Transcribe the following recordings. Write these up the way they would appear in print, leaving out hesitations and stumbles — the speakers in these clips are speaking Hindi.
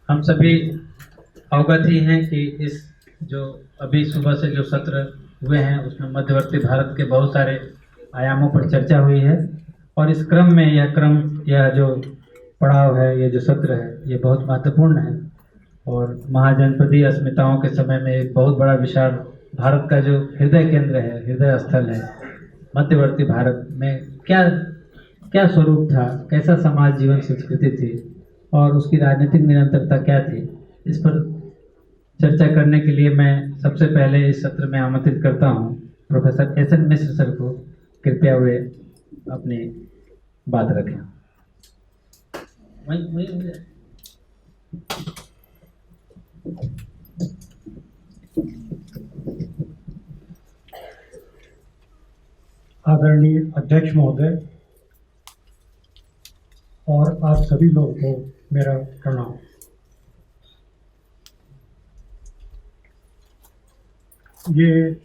हम सभी अवगत ही हैं कि इस जो अभी सुबह से जो सत्र हुए हैं उसमें मध्यवर्ती भारत के बहुत सारे आयामों पर चर्चा हुई है और इस क्रम में यह जो पड़ाव है, ये जो सत्र है, ये बहुत महत्वपूर्ण है और महाजनपदीय अस्मिताओं के समय में एक बहुत बड़ा विशाल भारत का जो हृदय केंद्र है, हृदय स्थल है, मध्यवर्ती भारत में क्या क्या स्वरूप था, कैसा समाज जीवन संस्कृति थी और उसकी राजनीतिक निरंतरता क्या थी, इस पर चर्चा करने के लिए मैं सबसे पहले इस सत्र में आमंत्रित करता हूं प्रोफेसर एस.एन. मिश्र सर को। कृपया वे अपनी बात रखें। आदरणीय अध्यक्ष महोदय और आप सभी लोगों को मेरा प्रणाम। ये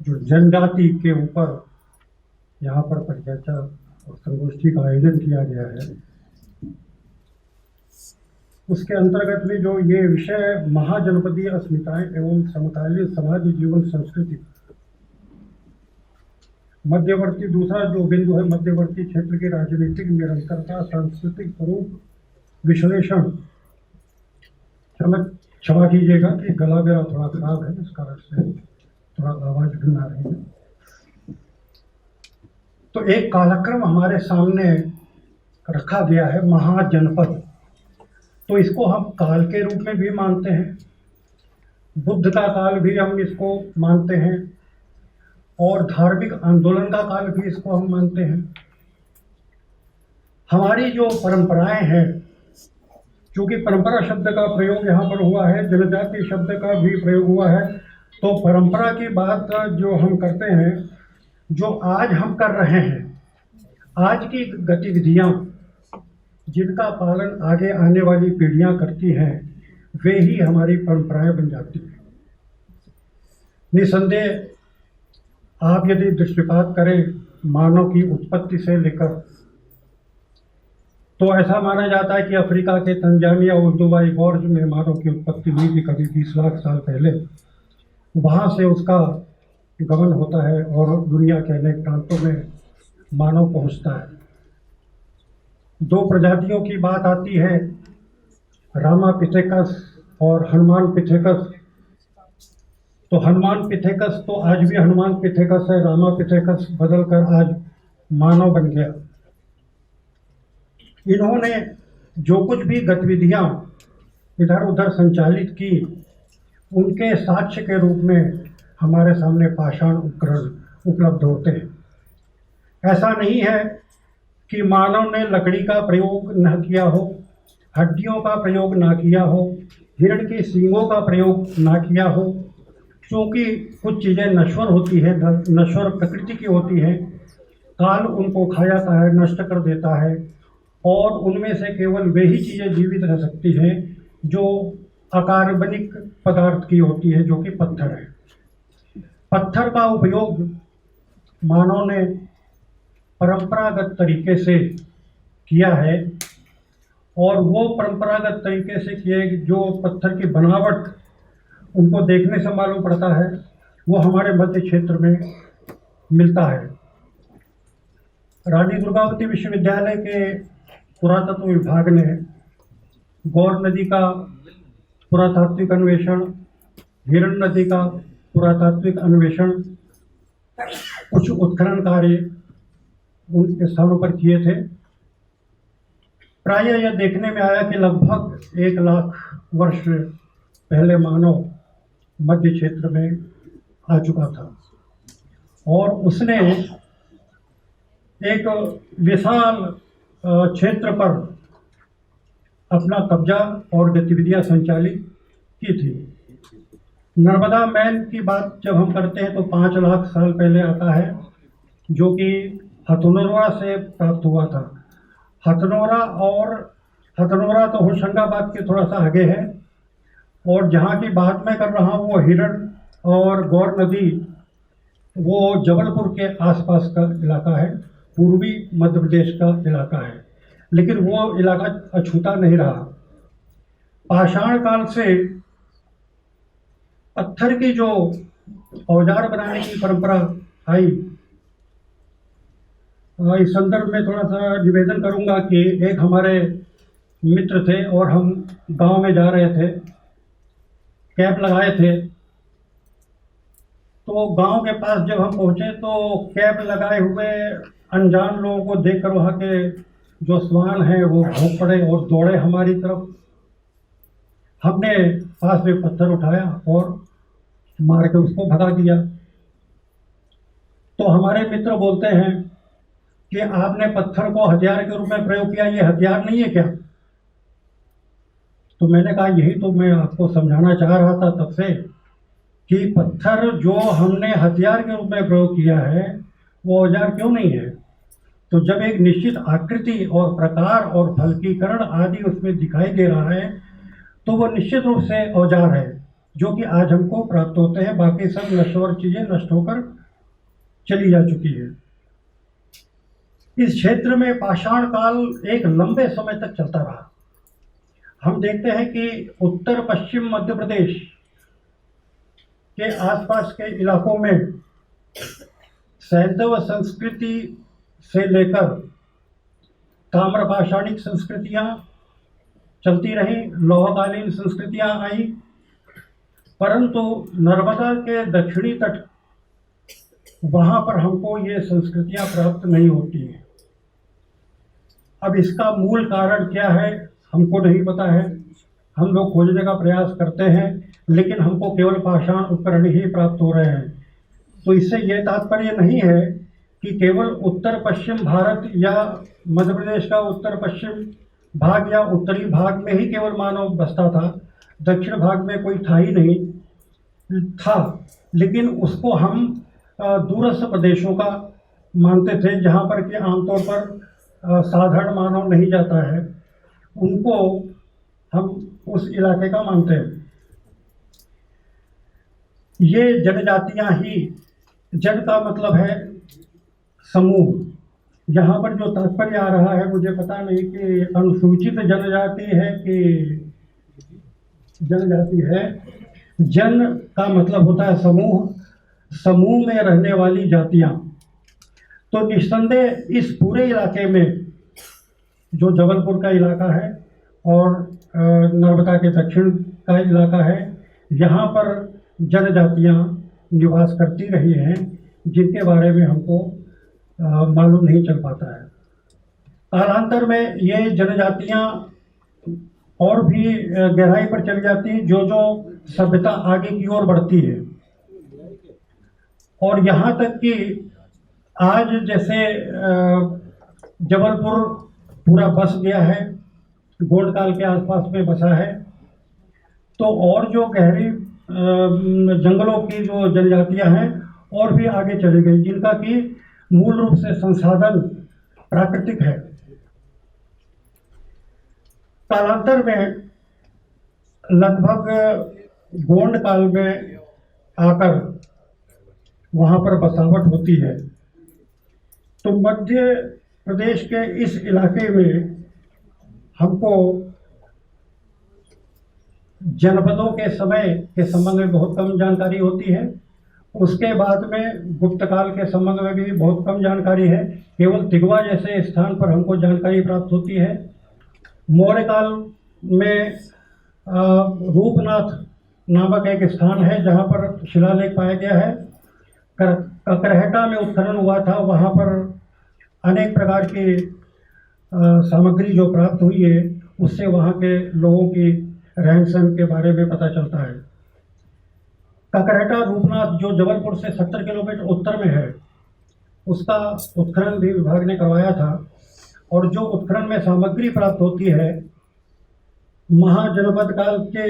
जो जनजाति के ऊपर यहाँ पर परिचर्चा और संगोष्ठी का आयोजन किया गया है, उसके अंतर्गत में जो ये विषय महाजनपदीय अस्मिताएं एवं समकालीन समाज जीवन संस्कृति, मध्यवर्ती दूसरा जो बिंदु है मध्यवर्ती क्षेत्र की राजनीतिक निरंतरता, सांस्कृतिक स्वरूप विश्लेषण। क्षमा कीजिएगा कि गला मेरा थोड़ा खराब है, इस कारण से थोड़ा आवाज भिन्न आ रही है। तो एक कालक्रम हमारे सामने रखा गया है, महाजनपद। तो इसको हम काल के रूप में भी मानते हैं, बुद्ध का काल भी हम इसको मानते हैं और धार्मिक आंदोलन का काल भी इसको हम मानते हैं। हमारी जो परंपराएं हैं, क्योंकि परंपरा शब्द का प्रयोग यहाँ पर हुआ है, जनजाति शब्द का भी प्रयोग हुआ है, तो परंपरा की बात जो हम करते हैं, जो आज हम कर रहे हैं, आज की गतिविधियाँ जिनका पालन आगे आने वाली पीढ़ियाँ करती हैं, वे ही हमारी परंपराएं बन जाती हैं। निसंदेह आप यदि दृष्टिपात करें मानव की उत्पत्ति से लेकर, तो ऐसा माना जाता है कि अफ्रीका के तंजानिया उर्दुबाई गोर्ज में मानव की उत्पत्ति हुई थी कभी 20 लाख साल पहले। वहाँ से उसका गमन होता है और दुनिया के अनेक प्रांतों में मानव पहुँचता है। दो प्रजातियों की बात आती है, रामापिथेकस और हनुमान पिथेकस। तो हनुमान पिथेकस तो आज भी हनुमान पिथेकस है, रामापिथेकस बदलकर आज मानव बन गया। इन्होंने जो कुछ भी गतिविधियां इधर उधर संचालित की, उनके साक्ष्य के रूप में हमारे सामने पाषाण उपकरण उपलब्ध होते हैं। ऐसा नहीं है कि मानव ने लकड़ी का प्रयोग न किया हो, हड्डियों का प्रयोग ना किया हो, हिरण के सींगों का प्रयोग ना किया हो, क्योंकि कुछ चीज़ें नश्वर होती है, नश्वर प्रकृति की होती हैं। काल उनको खा जाता है, नष्ट कर देता है और उनमें से केवल वे ही चीज़ें जीवित रह सकती हैं जो अकार्बनिक पदार्थ की होती है, जो कि पत्थर है। पत्थर का उपयोग मानव ने परंपरागत तरीके से किया है और वो परंपरागत तरीके से किए जो पत्थर की बनावट उनको देखने से मालूम पड़ता है, वो हमारे मध्य क्षेत्र में मिलता है। रानी दुर्गावती विश्वविद्यालय के पुरातत्व विभाग ने गौर नदी का पुरातात्विक अन्वेषण, हिरण नदी का पुरातात्विक अन्वेषण, कुछ उत्खनन कार्य उन स्थानों पर किए थे। प्रायः यह देखने में आया कि लगभग 1 लाख वर्ष पहले मानव मध्य क्षेत्र में आ चुका था और उसने एक विशाल क्षेत्र पर अपना कब्जा और गतिविधियां संचालित की थी। नर्मदा मैन की बात जब हम करते हैं तो 5 लाख साल पहले आता है, जो कि हथनोरा से प्राप्त हुआ था। हथनोरा तो होशंगाबाद के थोड़ा सा आगे है और जहाँ की बात मैं कर रहा हूँ वो हिरण और गौर नदी, वो जबलपुर के आसपास का इलाका है, पूर्वी मध्य प्रदेश का इलाका है। लेकिन वो इलाका अछूता नहीं रहा। पाषाण काल से पत्थर की जो औजार बनाने की परंपरा आई, इस संदर्भ में थोड़ा सा निवेदन करूंगा कि एक हमारे मित्र थे और हम गांव में जा रहे थे, कैंप लगाए थे। तो गांव के पास जब हम पहुंचे तो कैंप लगाए हुए अनजान लोगों को देखकर वहाँ के जो श्वान हैं वो भौंक पड़े और दौड़े हमारी तरफ। हमने पास में पत्थर उठाया और मार के उसको भगा दिया। तो हमारे मित्र बोलते हैं कि आपने पत्थर को हथियार के रूप में प्रयोग किया, ये हथियार नहीं है क्या? तो मैंने कहा यही तो मैं आपको समझाना चाह रहा था तब से कि पत्थर जो हमने हथियार के रूप में प्रयोग किया है वो औजार क्यों नहीं है। तो जब एक निश्चित आकृति और प्रकार और फलकीकरण आदि उसमें दिखाई दे रहा है तो वो निश्चित रूप से औजार है, जो कि आज हमको प्राप्त होते हैं। बाकी सब नश्वर चीजें नष्ट होकर चली जा चुकी है। इस क्षेत्र में पाषाण काल एक लंबे समय तक चलता रहा। हम देखते हैं कि उत्तर पश्चिम मध्य प्रदेश के आसपास के इलाकों में सैंधव संस्कृति से लेकर ताम्रपाषाणिक संस्कृतियां चलती रही, लौहकालीन संस्कृतियां आई, परंतु नर्मदा के दक्षिणी तट वहां पर हमको ये संस्कृतियां प्राप्त नहीं होती हैं। अब इसका मूल कारण क्या है हमको नहीं पता है। हम लोग खोजने का प्रयास करते हैं लेकिन हमको केवल पाषाण उपकरण ही प्राप्त हो रहे हैं। तो इससे ये तात्पर्य नहीं है कि केवल उत्तर पश्चिम भारत या मध्य प्रदेश का उत्तर पश्चिम भाग या उत्तरी भाग में ही केवल मानव बसता था, दक्षिण भाग में कोई था ही नहीं था। लेकिन उसको हम दूरस्थ प्रदेशों का मानते थे, जहाँ पर कि आमतौर पर साधारण मानव नहीं जाता है, उनको हम उस इलाके का मानते हैं। ये जनजातियां ही, जन का मतलब है समूह। यहाँ पर जो तात्पर्य आ रहा है मुझे पता नहीं कि अनुसूचित जनजाति है कि जनजाति है। जन का मतलब होता है समूह, समूह में रहने वाली जातियां। तो निस्संदेह इस पूरे इलाके में जो जबलपुर का इलाका है और नर्मदा के दक्षिण का इलाका है, यहाँ पर जनजातियां निवास करती रही हैं, जिनके बारे में हमको मालूम नहीं चल पाता है। कालांतर में ये जनजातियां और भी गहराई पर चली जाती हैं, जो जो सभ्यता आगे की ओर बढ़ती है। और यहाँ तक कि आज जैसे जबलपुर पूरा बस गया है, गोल्ड काल के आसपास में बसा है, तो और जो गहरी जंगलों की जो जनजातियां हैं और भी आगे चली गई, जिनका कि मूल रूप से संसाधन प्राकृतिक है। कालांतर में लगभग गोंड काल में आकर वहां पर बसावट होती है। तो मध्य प्रदेश के इस इलाके में हमको जनपदों के समय के संबंध में बहुत कम जानकारी होती है। उसके बाद में गुप्त काल के संबंध में भी बहुत कम जानकारी है। केवल तिगवा जैसे स्थान पर हमको जानकारी प्राप्त होती है। मौर्य काल में रूपनाथ नामक एक स्थान है जहाँ पर शिलालेख पाया गया है। ककरहटा में उत्खनन हुआ था, वहाँ पर अनेक प्रकार की सामग्री जो प्राप्त हुई है, उससे वहाँ के लोगों की रहन सहन के बारे में पता चलता है। ककरहटा रूपनाथ जो जबलपुर से 70 किलोमीटर उत्तर में है, उसका उत्खनन भी विभाग ने करवाया था। और जो उत्खनन में सामग्री प्राप्त होती है महाजनपद काल के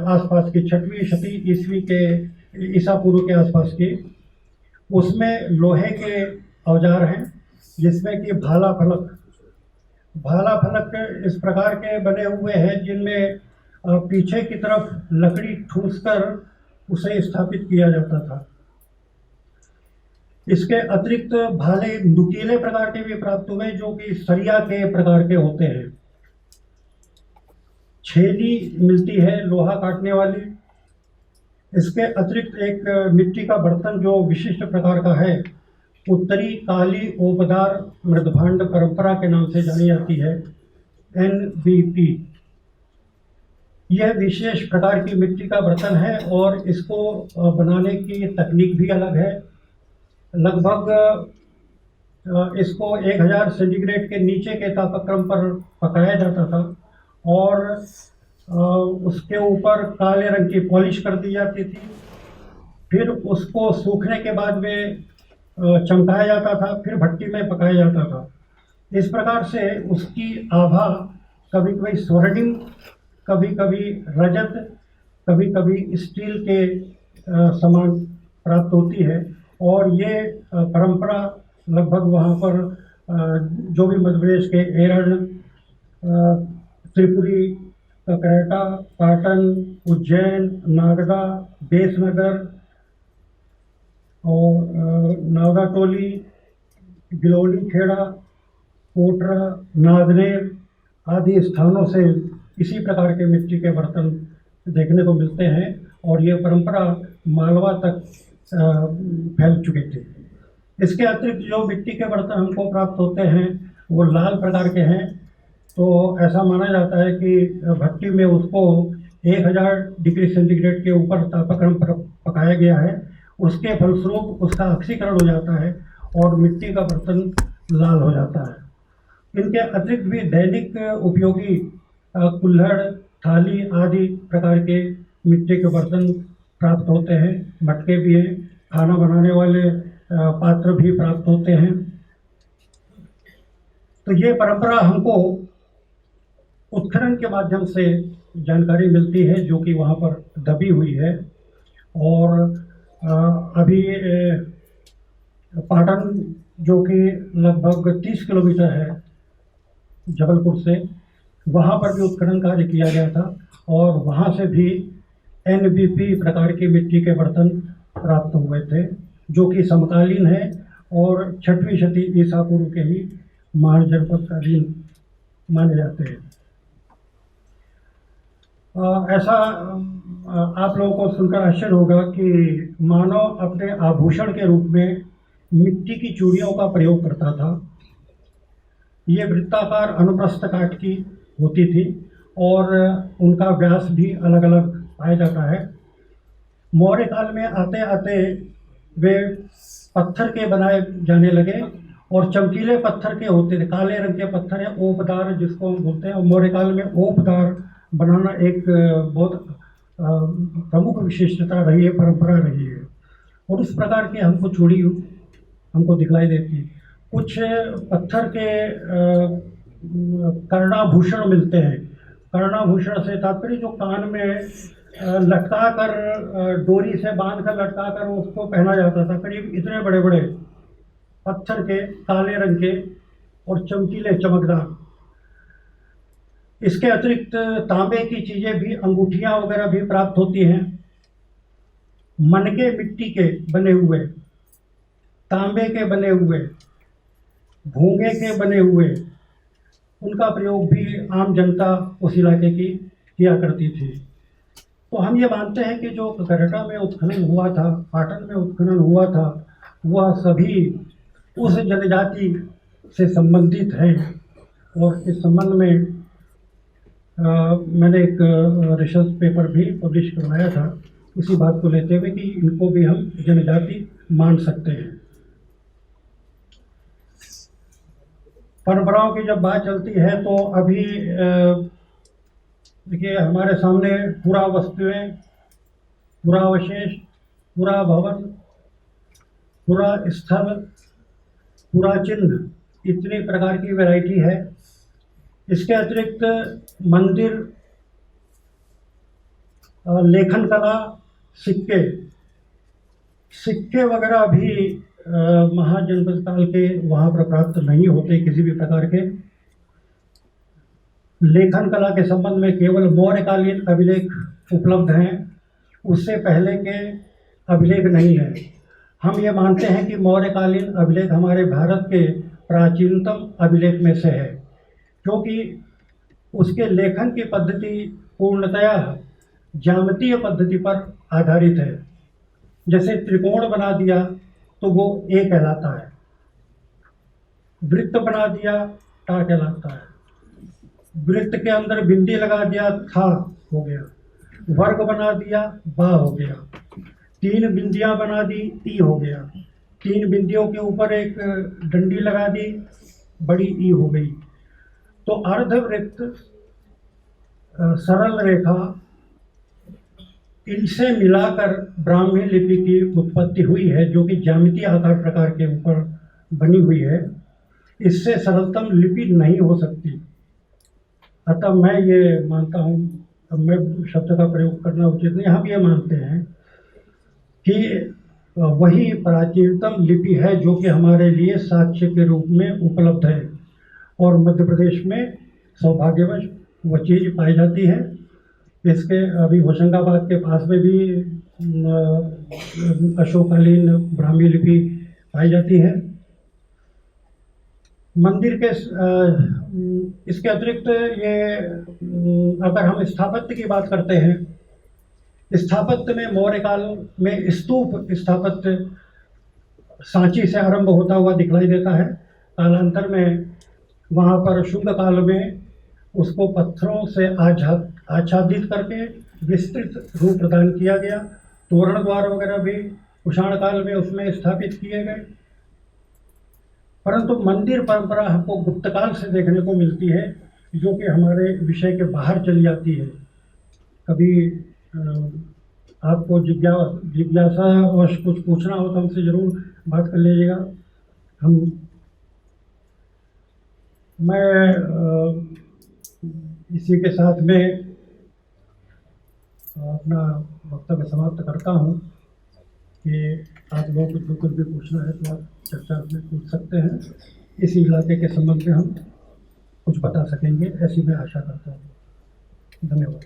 आसपास की 6वीं शती ईस्वी के ईसा पूर्व के आसपास की, उसमें लोहे के औजार हैं, जिसमें कि भाला फलक इस प्रकार के बने हुए हैं जिनमें पीछे की तरफ लकड़ी ठूंसकर उसे स्थापित किया जाता था। इसके अतिरिक्त भाले नुकीले प्रकार के भी प्राप्त हुए, जो कि सरिया के प्रकार के होते हैं। छेनी मिलती है लोहा काटने वाली। इसके अतिरिक्त एक मिट्टी का बर्तन जो विशिष्ट प्रकार का है, उत्तरी काली ओपदार मृदभांड परंपरा के नाम से जानी जाती है, NBP। यह विशेष प्रकार की मिट्टी का बर्तन है और इसको बनाने की तकनीक भी अलग है। लगभग इसको 1000 सेंटीग्रेड के नीचे के तापक्रम पर पकाया जाता था और उसके ऊपर काले रंग की पॉलिश कर दी जाती थी। फिर उसको सूखने के बाद में चमकाया जाता था, फिर भट्टी में पकाया जाता था। इस प्रकार से उसकी आभा कभी कभी स्वर्णिम, कभी कभी रजत, कभी कभी स्टील के समान प्राप्त होती है। और ये परंपरा लगभग वहाँ पर जो भी मध्य प्रदेश के एरन, त्रिपुरी, ककरेटा, पाटन, उज्जैन, नागदा, बेसनगर और नावदा टोली, गिलौली खेड़ा, कोटरा, नागनेर आदि स्थानों से इसी प्रकार के मिट्टी के बर्तन देखने को मिलते हैं और ये परंपरा मालवा तक फैल चुकी थी। इसके अतिरिक्त जो मिट्टी के बर्तन हमको प्राप्त होते हैं वो लाल प्रकार के हैं। तो ऐसा माना जाता है कि भट्टी में उसको 1000 डिग्री सेंटीग्रेड के ऊपर तापक्रम पर पकाया गया है। उसके फलस्वरूप उसका ऑक्सीकरण हो जाता है और मिट्टी का बर्तन लाल हो जाता है। इनके अतिरिक्त भी दैनिक उपयोगी कुल्हड़, थाली आदि प्रकार के मिट्टी के बर्तन प्राप्त होते हैं। मटके भी हैं, खाना बनाने वाले पात्र भी प्राप्त होते हैं। तो ये परंपरा हमको उत्खनन के माध्यम से जानकारी मिलती है जो कि वहाँ पर दबी हुई है। और अभी पाटन जो कि लगभग 30 किलोमीटर है जबलपुर से, वहाँ पर भी उत्खनन कार्य किया गया था और वहाँ से भी NBP प्रकार की मिट्टी के बर्तन प्राप्त हुए थे जो कि समकालीन है और 6वीं शती ईसा पूर्व के ही महान जनपद कालीन माने जाते हैं। ऐसा आप लोगों को सुनकर आश्चर्य होगा कि मानव अपने आभूषण के रूप में मिट्टी की चूड़ियों का प्रयोग करता था। ये वृत्ताकार अनुप्रस्थ काट की होती थी और उनका व्यास भी अलग अलग पाया जाता है। मौर्य काल में आते आते वे पत्थर के बनाए जाने लगे और चमकीले पत्थर के होते थे, काले रंग के पत्थर है ओपदार जिसको हम बोलते हैं। और मौर्य काल में ओपदार बनाना एक बहुत प्रमुख विशिष्टता रही है, परंपरा रही है। और उस प्रकार की हमको चूड़ी हमको दिखलाई देती है। कुछ पत्थर के कर्णाभूषण मिलते हैं। कर्णाभूषण से तात्पर्य जो कान में लटका कर डोरी से बांध कर लटका कर उसको पहना जाता था। करीब इतने बड़े बड़े पत्थर के, काले रंग के और चमकीले, चमकदार। इसके अतिरिक्त तांबे की चीज़ें भी, अंगूठियाँ वगैरह भी प्राप्त होती हैं। मनके मिट्टी के बने हुए, तांबे के बने हुए, भूंगे के बने हुए, उनका प्रयोग भी आम जनता उस इलाके की किया करती थी। तो हम ये मानते हैं कि जो ककरेटा में उत्खनन हुआ था, पाटन में उत्खनन हुआ था, वह सभी उस जनजाति से संबंधित हैं। और इस संबंध में मैंने एक रिसर्च पेपर भी पब्लिश करवाया था इसी बात को लेते हुए कि इनको भी हम जनजाति मान सकते हैं। परंपराओं की जब बात चलती है तो अभी देखिए हमारे सामने पूरा वस्तुएं, पूरा अवशेष, पूरा भवन, पूरा स्थल, पूरा चिन्ह, इतनी प्रकार की वैरायटी है। इसके अतिरिक्त मंदिर, लेखन कला, सिक्के वगैरह भी महाजनपद काल के वहाँ पर प्राप्त नहीं होते किसी भी प्रकार के। लेखन कला के संबंध में केवल मौर्यकालीन अभिलेख उपलब्ध हैं, उससे पहले के अभिलेख नहीं है। हम ये मानते हैं कि मौर्यकालीन अभिलेख हमारे भारत के प्राचीनतम अभिलेख में से है, क्योंकि उसके लेखन की पद्धति पूर्णतया ज्यामितीय पद्धति पर आधारित है। जैसे त्रिकोण बना दिया तो वो ए कहलाता है, वृत्त बना दिया टा कहलाता है, वृत्त के अंदर बिंदी लगा दिया था हो गया, वर्ग बना दिया बा हो गया, 3 बिंदियां बना दी ती हो गया, 3 बिंदियों के ऊपर एक डंडी लगा दी बड़ी ई हो गई। तो अर्धवृत्त, सरल रेखा, इनसे मिलाकर ब्राह्मी लिपि की उत्पत्ति हुई है, जो कि ज्यामितीय आकार प्रकार के ऊपर बनी हुई है। इससे सरलतम लिपि नहीं हो सकती। अतः मैं ये मानता हूँ, अब मैं शब्द का प्रयोग करना उचित नहीं, हम ये मानते हैं कि वही प्राचीनतम लिपि है जो कि हमारे लिए साक्ष्य के रूप में उपलब्ध है, और मध्य प्रदेश में सौभाग्यवश वह चीज़ पाई जाती है। इसके अभी होशंगाबाद के पास में भी अशोककालीन ब्राह्मी लिपि पाई जाती है। मंदिर के इसके अतिरिक्त ये अगर हम स्थापत्य की बात करते हैं, स्थापत्य में मौर्य काल में स्तूप स्थापत्य सांची से आरंभ होता हुआ दिखलाई देता है। कालांतर में वहाँ पर शुंग काल में उसको पत्थरों से आच्छादित करके विस्तृत रूप प्रदान किया गया। तोरण द्वार वगैरह भी कुषाण काल में उसमें स्थापित किए गए। परंतु मंदिर परंपरा हमको गुप्त काल से देखने को मिलती है, जो कि हमारे विषय के बाहर चली जाती है। कभी आपको जिज्ञासा और कुछ पूछना हो तो हमसे ज़रूर बात कर लीजिएगा। मैं इसी के साथ में अपना वक्तव्य समाप्त करता हूँ कि आप लोगों को जो कुछ भी पूछना है तो आप चर्चा में पूछ सकते हैं। इसी इलाके के संबंध में हम कुछ बता सकेंगे, ऐसी मैं आशा करता हूँ। धन्यवाद।